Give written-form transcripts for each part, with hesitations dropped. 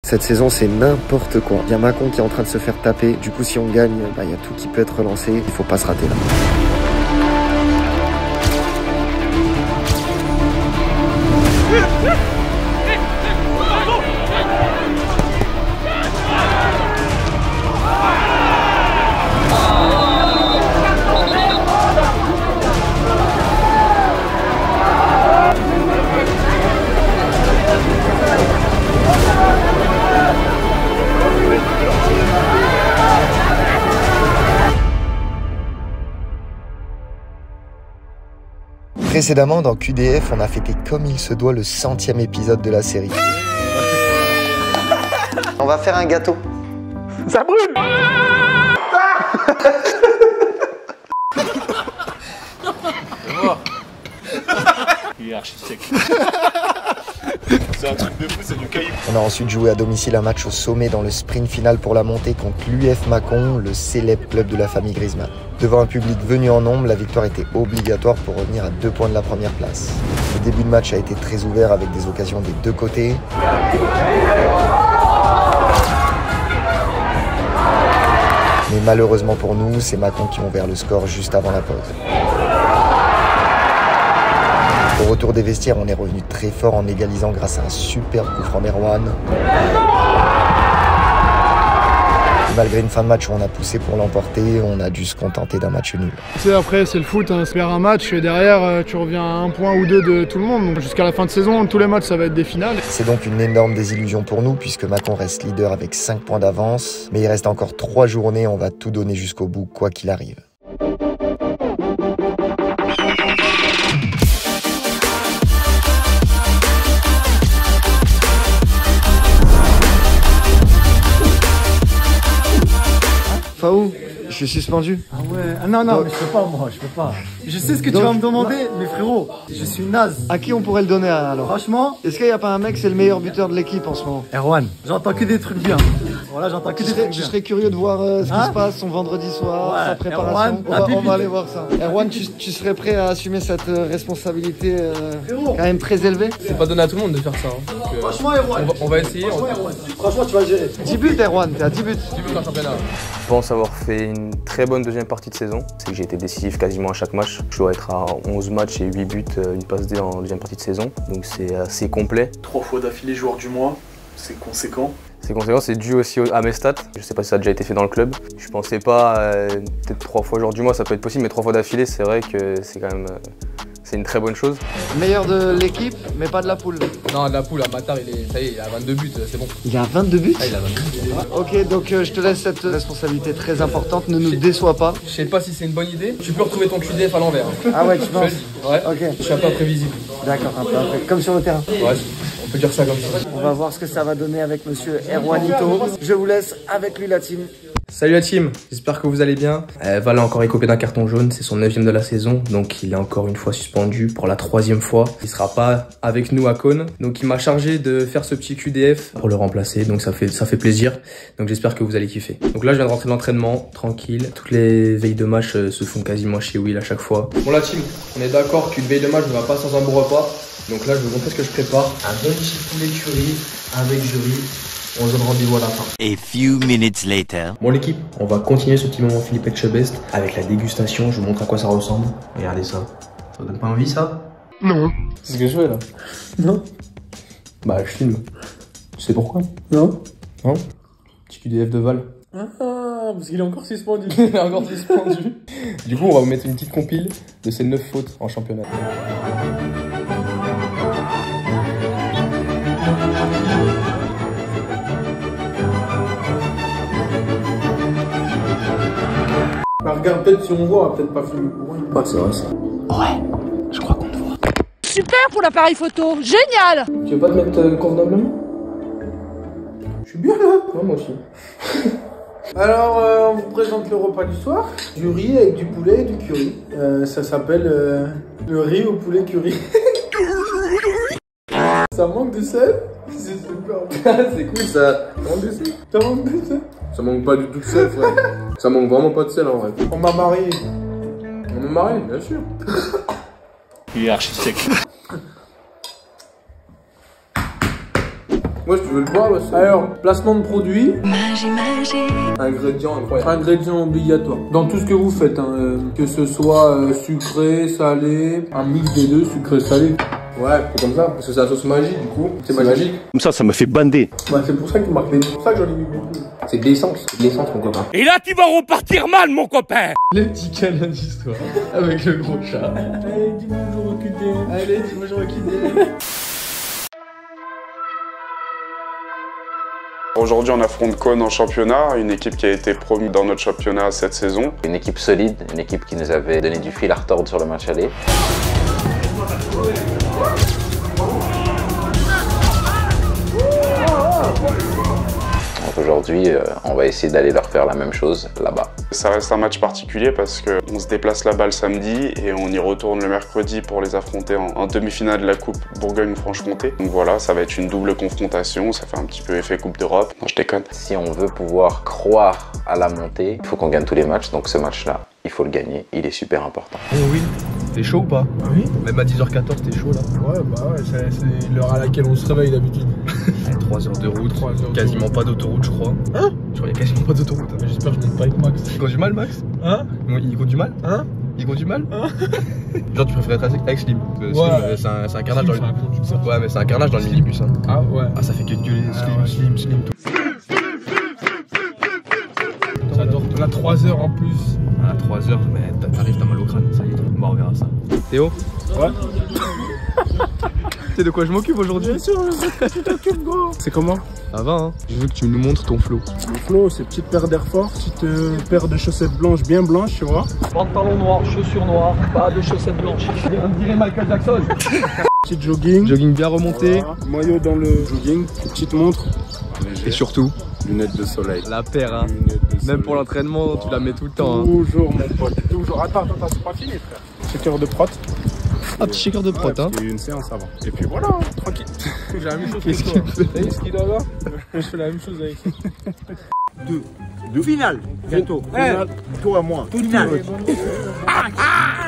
Cette saison, c'est n'importe quoi. Il y a Mâcon qui est en train de se faire taper. Du coup, si on gagne, il y a tout qui peut être relancé. Il faut pas se rater là. Précédemment, dans QDF, on a fêté comme il se doit le 100e épisode de la série. On va faire un gâteau. Ça brûle. Il est archi sec. C'est un truc de fou, c'est du caillou. On a ensuite joué à domicile un match au sommet dans le sprint final pour la montée contre l'UF Mâcon, le célèbre club de la famille Griezmann. Devant un public venu en nombre, la victoire était obligatoire pour revenir à 2 points de la première place. Le début de match a été très ouvert avec des occasions des deux côtés. Mais malheureusement pour nous, c'est Mâcon qui ont ouvert le score juste avant la pause. Au retour des vestiaires, on est revenu très fort en égalisant grâce à un superbe coup franc d'Erwan. Malgré une fin de match où on a poussé pour l'emporter, on a dû se contenter d'un match nul. Tu sais, après c'est le foot, hein, c'est faire un match et derrière tu reviens à 1 point ou 2 de tout le monde. Donc jusqu'à la fin de saison, tous les matchs ça va être des finales. C'est donc une énorme désillusion pour nous puisque Mâcon reste leader avec 5 points d'avance. Mais il reste encore 3 journées, on va tout donner jusqu'au bout quoi qu'il arrive. Faou, je suis suspendu. Ah ouais, ah non, non, mais je peux pas, moi, je peux pas. Je sais ce que tu vas me demander, mais frérot, je suis naze. À qui on pourrait le donner alors? Franchement, est-ce qu'il n'y a pas un mec, c'est le meilleur buteur de l'équipe en ce moment? Erwan, j'entends que des trucs bien. Voilà, j'entends que des trucs bien. Je serais curieux de voir ce qui se passe son vendredi soir, sa préparation. Erwan, on va aller voir ça. Erwan, tu serais prêt à assumer cette responsabilité quand même très élevée? C'est pas donné à tout le monde de faire ça. Hein. Donc, franchement, Erwan. On va essayer. Franchement, tu vas gérer. 10 buts, Erwan, t'es à 10 buts. 10 buts en championnat. Je pense avoir fait une très bonne deuxième partie de saison. C'est que j'ai été décisif quasiment à chaque match. Je dois être à 11 matchs et 8 buts, une passe D en deuxième partie de saison. Donc c'est assez complet. 3 fois d'affilée joueur du mois, c'est conséquent. C'est conséquent, c'est dû aussi à mes stats. Je sais pas si ça a déjà été fait dans le club. Je pensais pas, peut-être 3 fois joueur du mois ça peut être possible, mais 3 fois d'affilée c'est vrai que c'est quand même... c'est une très bonne chose. Meilleur de l'équipe, mais pas de la poule. Non, de la poule, Matar, ça y est, il a 22 buts, c'est bon. Il a 22 buts? Ah, il a 22 buts. Ok, donc je te laisse cette responsabilité très importante, ne nous déçois pas. Je sais pas si c'est une bonne idée. Tu peux retrouver ton QDF à l'envers. Ah ouais, tu penses? Ouais, ok. Je suis un peu imprévisible. D'accord, un peu comme sur le terrain. Ouais, on peut dire ça comme ça. On va voir ce que ça va donner avec monsieur Erwanito. Je vous laisse avec lui la team. Salut la team, j'espère que vous allez bien. Val a encore écopé d'un carton jaune, c'est son 9e de la saison, donc il est encore une fois suspendu pour la 3e fois. Il sera pas avec nous à Cône, donc il m'a chargé de faire ce petit QDF pour le remplacer, donc ça fait plaisir. Donc j'espère que vous allez kiffer. Donc là je viens de rentrer de l'entraînement, tranquille. Toutes les veilles de match se font quasiment chez Will à chaque fois. Bon la team, on est d'accord qu'une veille de match ne va pas sans un bon repas. Donc là je vais vous montrer ce que je prépare. Un bon petit poulet curry avec jury. On se donne rendez-vous à la fin. A few minutes later. Bon l'équipe, on va continuer ce petit moment Philippe Etchebest avec la dégustation. Je vous montre à quoi ça ressemble. Regardez ça. Ça vous donne pas envie ça? Non. C'est ce que je fais là? Non. Bah je filme. Tu sais pourquoi? Non. Non? Petit QDF de Val. Ah, parce qu'il est encore suspendu. Il est encore suspendu. Du coup on va vous mettre une petite compile de ses 9 fautes en championnat. Bah regarde, peut-être si on voit, on va peut-être pas filmer pour rien. Ouais, c'est vrai ça. Ouais, je crois qu'on te voit. Super pour l'appareil photo, génial! Tu veux pas te mettre convenablement? Je suis bien là. Ouais, moi aussi. Alors, on vous présente le repas du soir. Du riz avec du poulet et du curry. Ça s'appelle le riz au poulet curry. Ça manque de sel? C'est super. C'est cool ça. Ça manque de sel? Ça manque de sel? Ça manque pas du tout de sel, frère. Ça manque vraiment pas de sel en vrai. On m'a marié. On m'a marié, bien sûr. Il est archi sec. Moi, je veux le boire, le seul. Alors, placement de produit. Magie, magie. Ingrédients incroyables. Ingrédients obligatoires. Dans tout ce que vous faites, hein, que ce soit sucré, salé, un mix des deux, sucré-salé. Ouais, comme ça, parce que c'est la sauce magie, du coup. C'est magique. Comme ça me fait bander. Bah, c'est pour ça qu'il marque les. C'est pour ça que j'en ai mis beaucoup. C'est de l'essence. C'est de l'essence, mon copain. Et là, tu vas repartir mal, mon copain. Le petit câlin d'histoire. Avec le gros chat. Allez, dis bonjour au QD. Allez, dis bonjour au QD. Aujourd'hui, on affronte Cône en championnat, une équipe qui a été promue dans notre championnat cette saison. Une équipe solide, une équipe qui nous avait donné du fil à retordre sur le match aller. Donc aujourd'hui, on va essayer d'aller leur faire la même chose là-bas. Ça reste un match particulier parce qu'on se déplace là-bas le samedi et on y retourne le mercredi pour les affronter en demi-finale de la Coupe Bourgogne-Franche-Comté. Donc voilà, ça va être une double confrontation, ça fait un petit peu effet Coupe d'Europe. Non, je déconne. Si on veut pouvoir croire à la montée, il faut qu'on gagne tous les matchs, donc ce match-là, il faut le gagner, il est super important. Oh oui, t'es chaud ou pas? Oui. Même à 10h14, t'es chaud là? Ouais, bah ouais, c'est l'heure à laquelle on se réveille d'habitude. 3 heures de route, 3 heures quasiment pas d'autoroute, je crois. Hein? Je crois qu'il y a quasiment pas d'autoroute. J'espère que je monte pas avec Max. Il conduit mal, Max? Hein? Il conduit mal? Hein? Il conduit mal? Hein? Genre, tu préférais être avec Slim? Parce que Ouais. Slim, c'est un carnage dans le... Ouais, mais c'est un carnage dans le minibus. Hein. Ah ouais. Ah, ça fait que gueuler Slim, tout. J'adore. On a 3 heures en plus. À 3 heures, mais t'arrives, t'as mal au crâne, ça y est. Bon, on verra ça. Théo? Ouais. Tu sais de quoi je m'occupe aujourd'hui? Bien sûr, tu t'occupes, gros. C'est comment? Ça va, hein? Je veux que tu nous montres ton flow. Le flow, c'est petite paire d'Air Force, petite paire de chaussettes blanches, bien blanches, tu vois. Pantalon noir, chaussures noires, pas de chaussettes blanches. On dirait Michael Jackson. Petite jogging. Jogging bien remonté. Voilà. Maillot dans le jogging, petite montre. Et surtout, lunettes de soleil. la paire, hein. Même pour l'entraînement, tu la mets tout le temps. Hein. Toujours, mon pote. Toujours. Attends, c'est pas fini, frère. Shaker de prot. Ah, petit shaker de prot, hein. Il y a eu une séance avant. Et puis voilà, tranquille. J'ai la même chose Qu'est-ce que toi. qu'il fait? Vous voyez ce qu'il a là? Je fais la même chose avec lui. Deux finales, bientôt. Finale, toi à moi. Finale.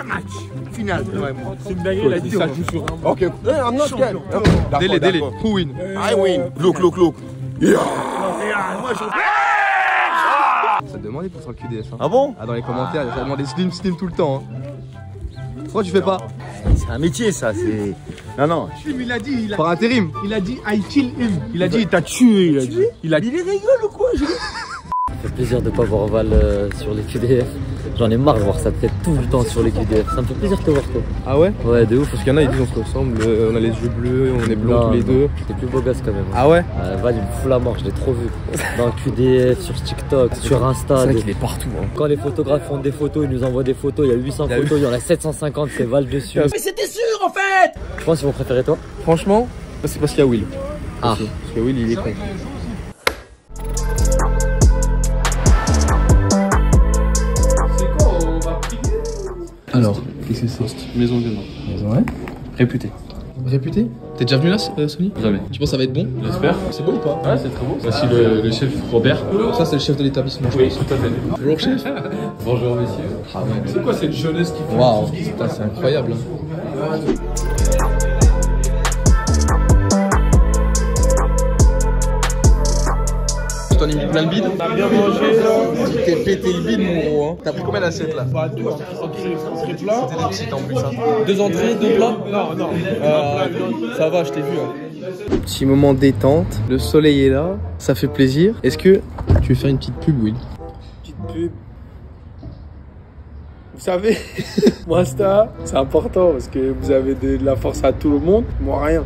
Match. Finale. C'est une dinguerie, il a dit ça joue sur un. Ok. I'm not scared. Délai. Who win? I win. Look. Yeah. Moi, Ça te demandait pour sur le QDF. Hein. Ah bon? Ah, dans les commentaires, ça demandait Slim tout le temps. Hein. Pourquoi tu fais pas? C'est un métier, ça. C'est. Non. Il a dit, Par intérim. il a dit I kill him. Il a dit il t'a tué. Il a dit. Il rigole ou quoi? Ça fait plaisir de pas voir Val sur les QDF. J'en ai marre de voir sa tête tout le temps sur les QDF. Ça me fait plaisir de te voir toi. Ah ouais? Ouais, de ouf. Parce qu'il y en a, ils disent on se ressemble, on a les yeux bleus, on est blonds tous les deux. T'es plus beau gosse quand même. Ah ouais? Val il me fout la mort, je l'ai trop vu. Dans le QDF, sur TikTok, sur Insta. C'est vrai qu'il est partout. Hein. Quand les photographes font des photos, ils nous envoient des photos. Il y a 800 photos, il y en a 750, c'est Val dessus. Mais c'était sûr en fait. Je pense qu'ils vont préférer toi. Franchement, c'est parce qu'il y a Will. Ah. Parce que Will, il est con. Alors, qu'est-ce que c'est? Maison de nom. Maison, ouais. Réputé. Réputé? T'es déjà venu là, Sony? Jamais. Tu penses que ça va être bon? J'espère. C'est beau ou pas? Ouais, c'est très beau. Voici le chef Robert. Ça, c'est le chef de l'établissement. Oui, tout à fait. Bonjour, chef. Bonjour, messieurs. Ah ouais. C'est quoi cette jeunesse qui fait? Waouh, c'est incroyable. Hein. Tu t'en as mis plein le bide? T'as bien mangé là? Tu t'es pété le bide, mon gros. Hein. T'as pris combien d'assiettes là? Bah 2 entrées plat. C'était des petites en plus. Hein. 2 entrées, 2 plats. Non. Ça va, je t'ai vu. Hein. Petit moment détente, le soleil est là, ça fait plaisir. Est-ce que tu veux faire une petite pub, Will? Petite pub. Vous savez, moi Insta, c'est important parce que vous avez de la force à tout le monde, moi rien.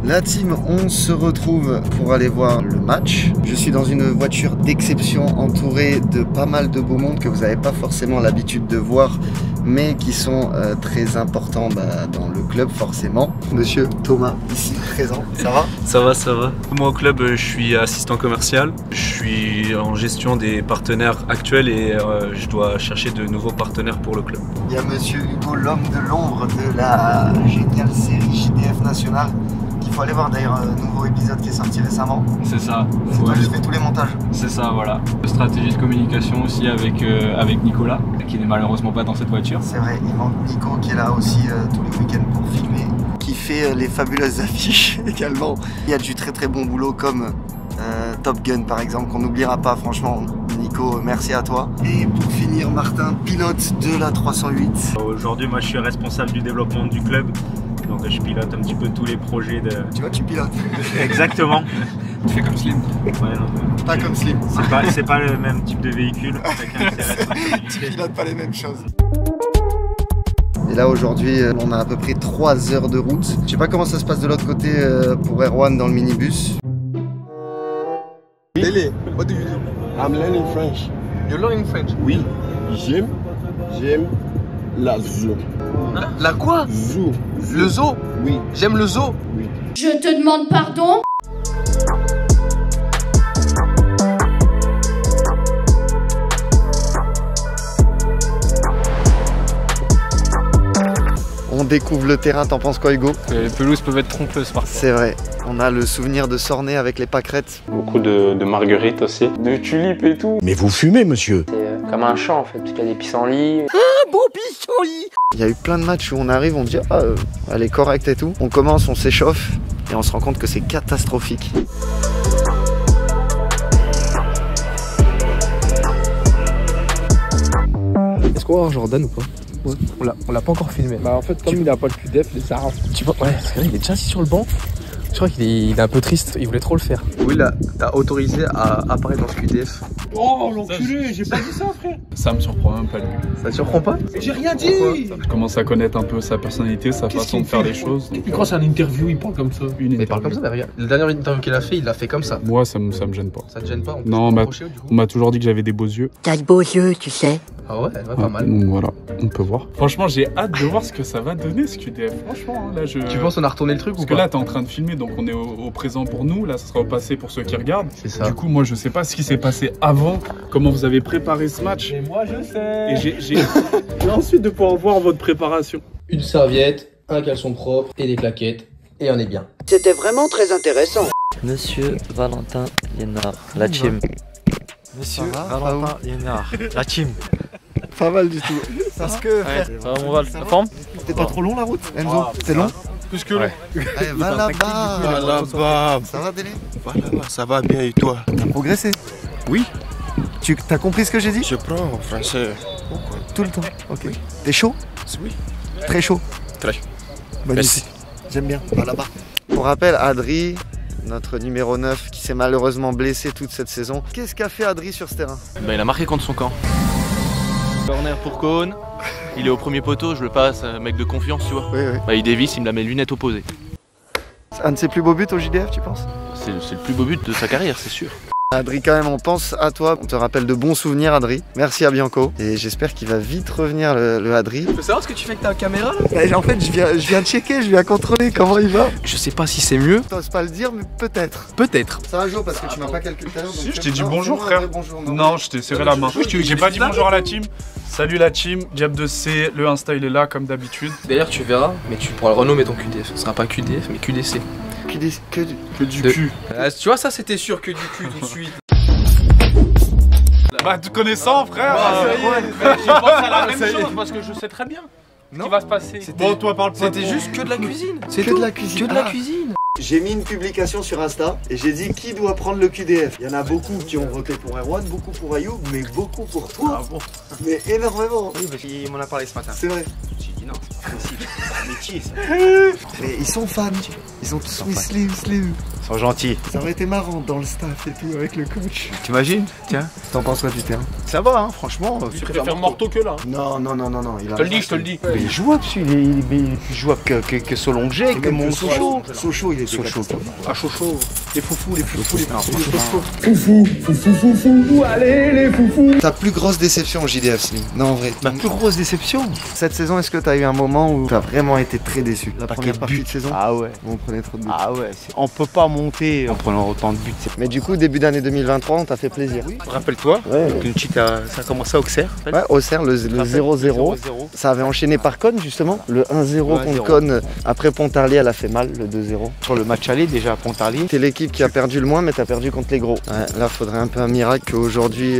La team, on se retrouve pour aller voir le match. Je suis dans une voiture d'exception entourée de pas mal de beaux mondes que vous n'avez pas forcément l'habitude de voir, mais qui sont très importants dans le club forcément. Monsieur Thomas, ici présent, ça va? Ça va. Moi au club, je suis assistant commercial. Je suis en gestion des partenaires actuels et je dois chercher de nouveaux partenaires pour le club. Il y a Monsieur Hugo, l'homme de l'ombre de la géniale série JDF National. Il faut aller voir d'ailleurs un nouveau épisode qui est sorti récemment. C'est ça. C'est toi qui fais tous les montages. C'est ça, voilà. Stratégie de communication aussi avec Nicolas, qui n'est malheureusement pas dans cette voiture. C'est vrai, il manque Nico qui est là aussi tous les week-ends pour filmer. Qui fait les fabuleuses affiches également. Il y a du très très bon boulot comme Top Gun par exemple, qu'on n'oubliera pas franchement. Nico, merci à toi. Et pour finir, Martin, pilote de la 308. Aujourd'hui, moi je suis responsable du développement du club. Donc je pilote un petit peu tous les projets de... Tu vois, tu pilotes. Exactement. Tu fais comme Slim. Ouais, non, pas comme Slim. C'est pas le même type de véhicule. Tu pilotes pas les mêmes choses. Et là aujourd'hui, on a à peu près 3 heures de route. Je sais pas comment ça se passe de l'autre côté pour Erwan dans le minibus. Lele, what do you do? I'm learning French. You're learning French? Oui. J'aime la zoo. La quoi? Zoo. Le zoo? Oui. J'aime le zoo? Oui. Je te demande pardon. On découvre le terrain, t'en penses quoi Hugo? Les pelouses peuvent être trompeuses parfois. C'est vrai, on a le souvenir de Sornay avec les pâquerettes. Beaucoup de marguerites aussi, de tulipes et tout. Mais vous fumez, monsieur? C'est comme un champ en fait, parce qu'il y a des pissenlits. Ah, bon pissenlit! Il y a eu plein de matchs où on arrive, on dit ah, elle est correcte et tout. On commence, on s'échauffe et on se rend compte que c'est catastrophique. Est-ce qu'on va voir Jordan ou pas? Ouais. On l'a pas encore filmé. Bah en fait comme il a pas le QDF, les arabes. Tu vois, ouais, parce que là, il est déjà assis sur le banc. Je crois qu'il est un peu triste, il voulait trop le faire. Oui là, t'as autorisé à apparaître dans ce QDF. Oh l'enculé, j'ai pas dit ça frère. Ça me surprend même pas lui. Ça te surprend pas? J'ai rien dit. Je commence à connaître un peu sa personnalité, sa façon de faire les choses. Et quand c'est un interview, il parle comme ça. Il parle comme ça, mais regarde. La dernière interview qu'il a fait, il l'a fait comme ça. Moi ça me gêne pas. Ça te gêne pas? Non, on m'a toujours dit que j'avais des beaux yeux. T'as de beaux yeux, tu sais. Ah ouais, pas mal. Donc voilà, on peut voir. Franchement, j'ai hâte de voir ce que ça va donner ce QDF. Franchement, là je... Tu penses on a retourné le truc ou pas? Parce que là t'es en train de filmer, donc on est au présent pour nous, là ça sera au passé pour ceux qui regardent. C'est ça. Du coup, moi je sais pas ce qui s'est passé avant, comment vous avez préparé ce match. Et moi je sais. Et j'ai ensuite de pouvoir voir votre préparation. Une serviette, un caleçon propre et des claquettes, et on est bien. C'était vraiment très intéressant. Monsieur Valentin Liénard, la team. Monsieur Valentin Liénard, la team. Pas mal du tout. Parce que on va la forme. C'était pas trop long la route, Enzo? C'était long? Plus que long. Allez, va là-bas. Va là-bas. Ça va Délé? Va là-bas, ça va bien et toi? T'as progressé? Oui. Tu t'as compris ce que j'ai dit? Je prends en français. Pourquoi? Tout le temps, ok. T'es chaud? Oui. Très chaud? Très. Magnifique. J'aime bien, va là-bas. Pour rappel, Adri, notre numéro 9 qui s'est malheureusement blessé toute cette saison. Qu'est-ce qu'a fait Adri sur ce terrain? Il a marqué contre son camp. Corner pour Cohn, il est au premier poteau, je le passe, mec de confiance, tu vois. Oui, oui. Bah, il dévisse, il me la met lunettes opposées. Un de ses plus beaux buts au JDF, tu penses? C'est le plus beau but de sa carrière, c'est sûr. Adri, quand même, on pense à toi. On te rappelle de bons souvenirs, Adri. Merci à Bianco. Et j'espère qu'il va vite revenir, le Adri. Tu peux savoir ce que tu fais avec ta caméra là? Bah, en fait, je viens checker, je viens contrôler comment il va. Je sais pas si c'est mieux. T'oses pas le dire, mais peut-être. Peut-être. Ça va, Jo, parce que tu m'as pas calculé tout à l'heure. Si, je t'ai dit bonjour, frère. Non, je t'ai serré la main. J'ai pas dit bonjour à la team. Salut la team, Diab de C, le Insta il est là comme d'habitude. D'ailleurs, tu verras, mais tu pourras le renommer ton QDF. Ce sera pas QDF, mais QDC. Que du cul. Tu vois, ça c'était sûr que du cul tout de suite. Bah, te connaissant, frère. J'ai pensé à la même chose parce que je sais très bien ce qui va se passer. Bon, toi parle pas. C'était juste que de la cuisine. C'est que de la cuisine. Que de la cuisine. J'ai mis une publication sur Insta et j'ai dit qui doit prendre le QDF. Il y en a beaucoup qui ont voté pour Erwan, beaucoup pour Ayoub, mais beaucoup pour toi. Ah bon? Mais énormément. Oui, parce qu'il m'en a parlé ce matin. C'est vrai. J'ai dit non, c'est un métier ça. Mais ils sont fans. Ils ont tous mis Slim. Ils sont gentils. Ça aurait été marrant dans le staff et tout avec le coach. T'imagines? Tiens. T'en penses quoi du terrain? Ça va, hein, franchement. Tu préfères Morteau que là. Non. Je te le dis. Il est jouable, il est plus jouable que Solongé, que mon Sochaux. Sochaux, il est Sochaux. Ah, Chocho. Les foufous, les foufous. Foufou, allez les foufous. Ta plus grosse déception au JDF, Slim? Non, en vrai. Ma plus grosse déception? Cette saison, est-ce que t'as eu un moment où t'as vraiment été très déçu? La première partie de saison? Ah ouais. On prenait trop de buts. Ah ouais, on peut pas monter en prenant autant de buts. Mais du coup, début d'année 2023, on t'a fait plaisir. Rappelle-toi, ça a commencé à Auxerre. Ouais, Auxerre, le 0-0. Ça avait enchaîné par Cône, justement. Le 1-0 contre Cône. Après Pontarlier, elle a fait mal, le 2-0. Sur le match aller, déjà à Pontarlier. T'es l'équipe l'équipe qui a perdu le moins, mais t'as perdu contre les gros. Ouais, là, faudrait un peu un miracle qu'aujourd'hui.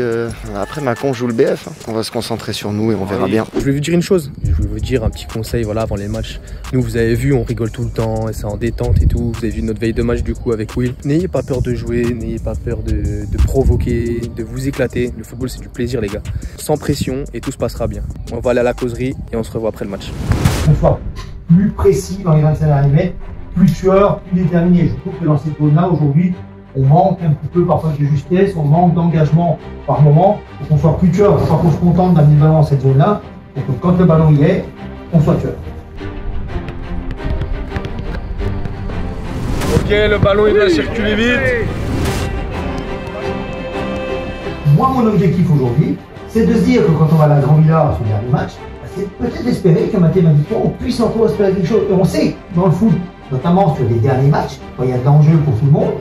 Après, Mâcon joue le BF. Hein. On va se concentrer sur nous et on verra bien. Je vais vous dire une chose. Je vais vous dire un petit conseil voilà, avant les matchs. Nous, vous avez vu, on rigole tout le temps, et c'est en détente et tout. Vous avez vu notre veille de match du coup avec Will. N'ayez pas peur de jouer, n'ayez pas peur de provoquer, de vous éclater. Le football, c'est du plaisir, les gars. Sans pression et tout se passera bien. On va aller à la causerie et on se revoit après le match. On soit plus précis dans les 25 derniers mètres, plus tueur, plus déterminé. Je trouve que dans cette zone-là, aujourd'hui, on manque un petit peu parfois de justesse, on manque d'engagement par moment. Il faut qu'on soit plus tueur, il faut qu'on se contente d'amener le ballon dans cette zone-là, pour que quand le ballon y est, on soit tueur. Ok, le ballon il va circuler vite. Moi, mon objectif aujourd'hui, c'est de se dire que quand on va à la Grand Villa sur le dernier match, c'est peut-être espérer que mathématiquement on puisse encore espérer quelque chose. Et on sait, dans le foot, notamment sur les derniers matchs, quand il y a de l'enjeu pour tout le monde,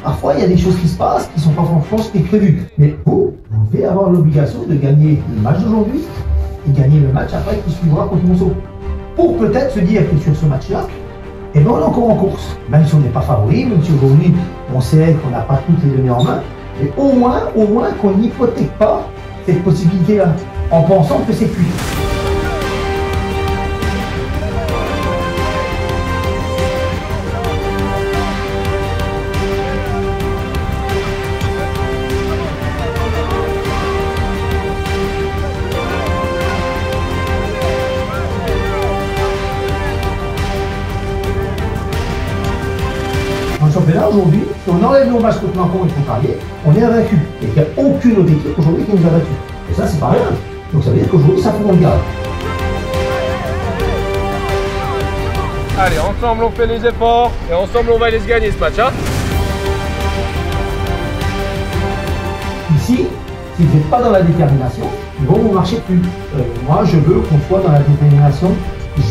parfois il y a des choses qui se passent qui ne sont pas franchement ce qui est prévu. Mais vous devez avoir l'obligation de gagner le match d'aujourd'hui et gagner le match après qui suivra contre Monceau. Pour peut-être se dire que sur ce match-là, eh ben on est encore en course. Même si on n'est pas favori, même si aujourd'hui on sait qu'on n'a pas toutes les données en main, mais au moins qu'on n'hypothèque pas cette possibilité-là, en pensant que c'est cuit. Dans le championnat aujourd'hui, si on enlève nos matchs contre Mâcon et contre Carrier, on est invaincu. Et il n'y a aucune autre équipe aujourd'hui qui nous a battus. Et ça, c'est pas rien. Donc ça veut dire qu'aujourd'hui, ça faut qu'on le garde. Allez, ensemble on fait les efforts et ensemble on va aller se gagner ce match. Hein. Ici, si vous n'êtes pas dans la détermination, ils vont vous marcher plus. Moi, je veux qu'on soit dans la détermination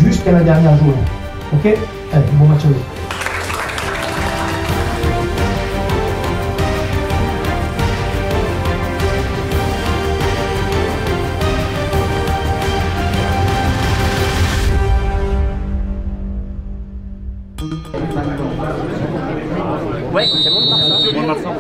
jusqu'à la dernière journée. Ok? Allez, bon match à vous. Ouais, c'est bon le Marsan.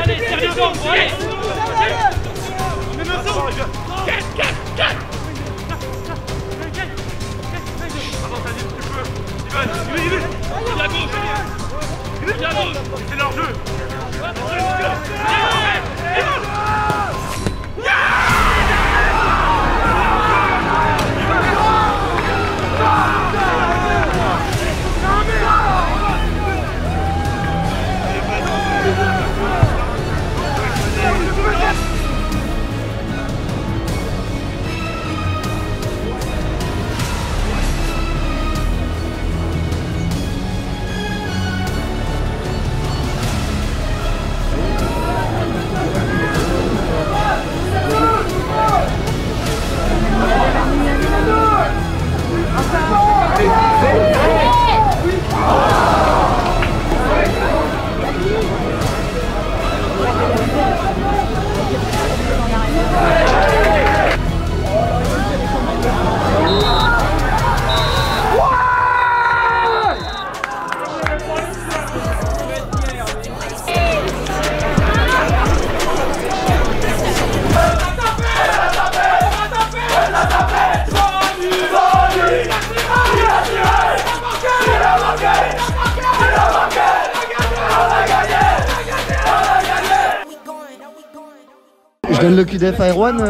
Allez, sérieusement, allez. C'est leur jeu. Je donne le QDF à Erwan.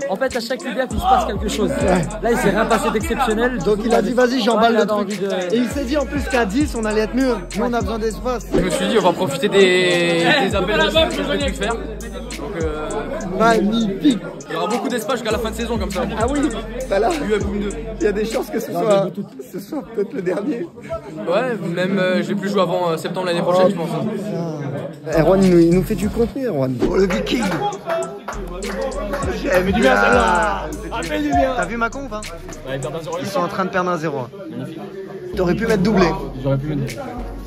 En fait, à chaque QDF, il se passe quelque chose. Là, il s'est rien passé d'exceptionnel. Donc il a dit vas-y, j'emballe le truc. De... Et il s'est dit en plus qu'à 10, on allait être mieux. Nous, on a besoin d'espace. Je me suis dit, on va profiter des appels de que je vais faire. Donc, magnifique. Il y aura beaucoup d'espace jusqu'à la fin de saison comme ça. Ah oui, bah là, il y a des chances que ce soit peut-être le dernier. Ouais, même je vais plus jouer avant septembre l'année prochaine, je pense. Erwan, il nous fait du contenu, Erwan. Oh, le Viking. J'aime du bien celle-là. T'as vu ma conf, hein? Ils sont en train de perdre 1-0. T'aurais pu mettre doublé. J'aurais pu mettre.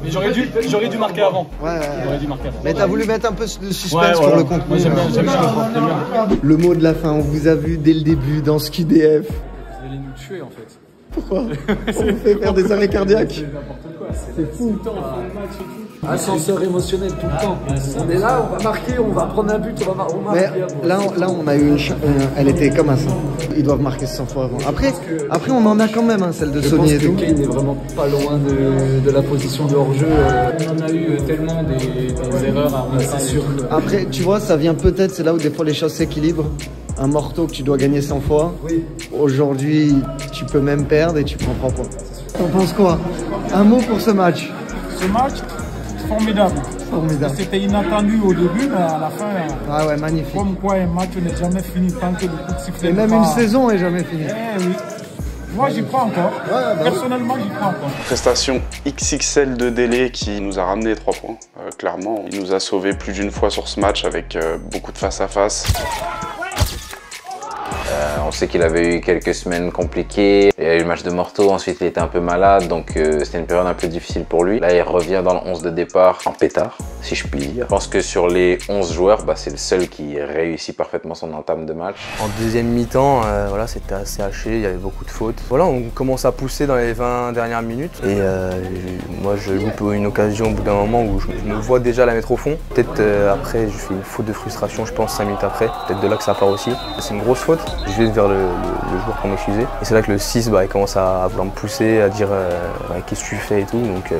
Mais j'aurais dû marquer avant. Ouais. J'aurais dû marquer avant. Mais t'as voulu mettre un peu de suspense pour le contenu. Moi j'aime bien. Le mot de la fin, on vous a vu dès le début dans ce QDF. Vous allez nous tuer en fait. Pourquoi? On vous fait faire des arrêts cardiaques. C'est fou. Ascenseur émotionnel tout le temps. On est là, on va marquer, on va prendre un but, on va marquer. Mais là, on a eu une elle était comme un 100. Ils doivent marquer 100 fois avant. Après on en a quand même, hein, celle de Sony et tout. Kane est vraiment pas loin de la position de hors-jeu. On en a eu tellement des erreurs, c'est sûr. Après, tu vois, ça vient peut-être, c'est là où des fois les choses s'équilibrent. Un morceau que tu dois gagner 100 fois. Oui. Aujourd'hui, tu peux même perdre et tu prends 3 points. T'en penses quoi? Un mot pour ce match? Ce match, formidable. Formidable. C'était inattendu au début, mais à la fin, ah ouais, magnifique. Comme quoi un match n'est jamais fini tant que le coup de sifflet. Et même une saison n'est jamais finie. Eh oui. Moi j'y crois encore. Personnellement j'y crois encore. Prestation XXL de Dele qui nous a ramené 3 points. Clairement, il nous a sauvé plus d'une fois sur ce match avec beaucoup de face à face. On sait qu'il avait eu quelques semaines compliquées. Il y a eu le match de Morteau, ensuite il était un peu malade, donc c'était une période un peu difficile pour lui. Là il revient dans le 11 de départ en pétard, si je puis dire. Je pense que sur les 11 joueurs, c'est le seul qui réussit parfaitement son entame de match. En deuxième mi-temps, voilà, c'était assez haché, il y avait beaucoup de fautes. Voilà, on commence à pousser dans les 20 dernières minutes. Et moi je loupe une occasion au bout d'un moment où je me vois déjà la mettre au fond. Peut-être après je fais une faute de frustration, je pense 5 minutes après. Peut-être de là que ça part aussi. C'est une grosse faute. Je vais vers le joueur pour m'excuser. Et c'est là que le 6 il commence à vouloir me pousser, à dire qu'est-ce que tu fais et tout. Donc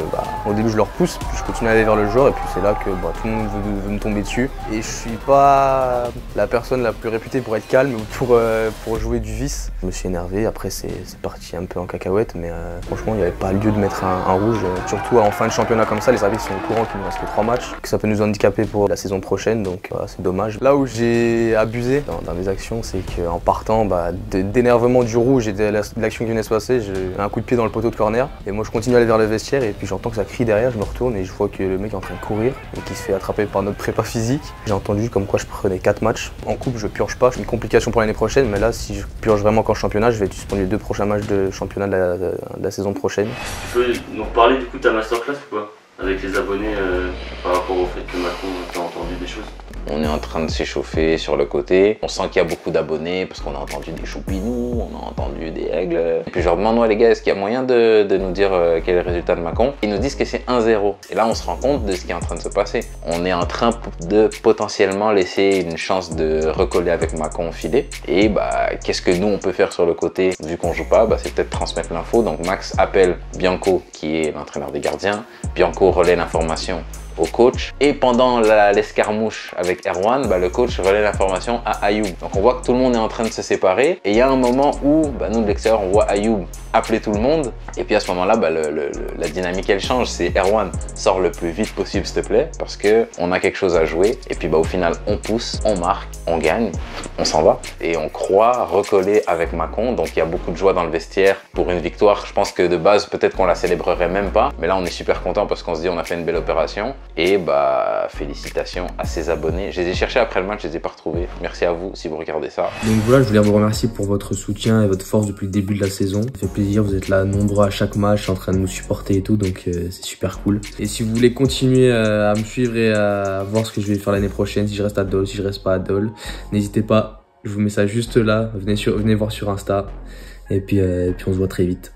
au début je le repousse, puis je continue à aller vers le joueur et puis c'est là que tout le monde veut me tomber dessus. Et je suis pas la personne la plus réputée pour être calme ou pour jouer du vice. Je me suis énervé, après c'est parti un peu en cacahuète, mais franchement il n'y avait pas lieu de mettre un rouge. Surtout en fin de championnat comme ça, les arbitres sont au courant qu'il nous reste que 3 matchs, que ça peut nous handicaper pour la saison prochaine, donc voilà, c'est dommage. Là où j'ai abusé dans mes actions, c'est qu'en partant d'énervement du rouge et de l'action qui venait de se passer, j'ai un coup de pied dans le poteau de corner et moi je continue à aller vers le vestiaire et puis j'entends que ça crie derrière, je me retourne et je vois que le mec est en train de courir et qu'il se fait attraper par notre prépa physique. J'ai entendu comme quoi je prenais 4 matchs. En coupe je purge pas, j'ai une complication pour l'année prochaine, mais là si je purge vraiment qu'en championnat, je vais suspendre les 2 prochains matchs de championnat de la saison prochaine. Tu peux nous reparler du coup de ta masterclass ou quoi? Avec les abonnés par rapport au fait que Macron t'a entendu des choses? On est en train de s'échauffer sur le côté. On sent qu'il y a beaucoup d'abonnés parce qu'on a entendu des choupinous, on a entendu des règles. Et puis je leur demande, ouais les gars, est-ce qu'il y a moyen de nous dire quel est le résultat de Mâcon? Ils nous disent que c'est 1-0. Et là, on se rend compte de ce qui est en train de se passer. On est en train de potentiellement laisser une chance de recoller avec Mâcon au filet. Et bah, qu'est-ce que nous, on peut faire sur le côté, vu qu'on joue pas? Bah, c'est peut-être transmettre l'info. Donc Max appelle Bianco, qui est l'entraîneur des gardiens. Bianco relaie l'information au coach, et pendant l'escarmouche avec Erwan, bah, le coach relaie l'information à Ayoub. Donc on voit que tout le monde est en train de se séparer, et il y a un moment où bah, nous de l'extérieur on voit Ayoub appeler tout le monde, et puis à ce moment là bah, la dynamique elle change. C'est Erwan, sors le plus vite possible s'il te plaît, parce que on a quelque chose à jouer, et puis bah, au final on pousse, on marque, on gagne, on s'en va, et on croit recoller avec Mâcon. Donc il y a beaucoup de joie dans le vestiaire pour une victoire. Je pense que de base peut-être qu'on la célébrerait même pas, mais là on est super content parce qu'on se dit on a fait une belle opération. Et bah félicitations à ses abonnés. Je les ai cherchés après le match, je les ai pas retrouvés. Merci à vous si vous regardez ça. Donc voilà, je voulais vous remercier pour votre soutien et votre force depuis le début de la saison. Ça fait plaisir, vous êtes là nombreux à chaque match en train de nous supporter et tout, donc c'est super cool. Et si vous voulez continuer à me suivre et à voir ce que je vais faire l'année prochaine, si je reste à Dole, si je reste pas à Dole, n'hésitez pas, je vous mets ça juste là, venez voir sur Insta et puis on se voit très vite.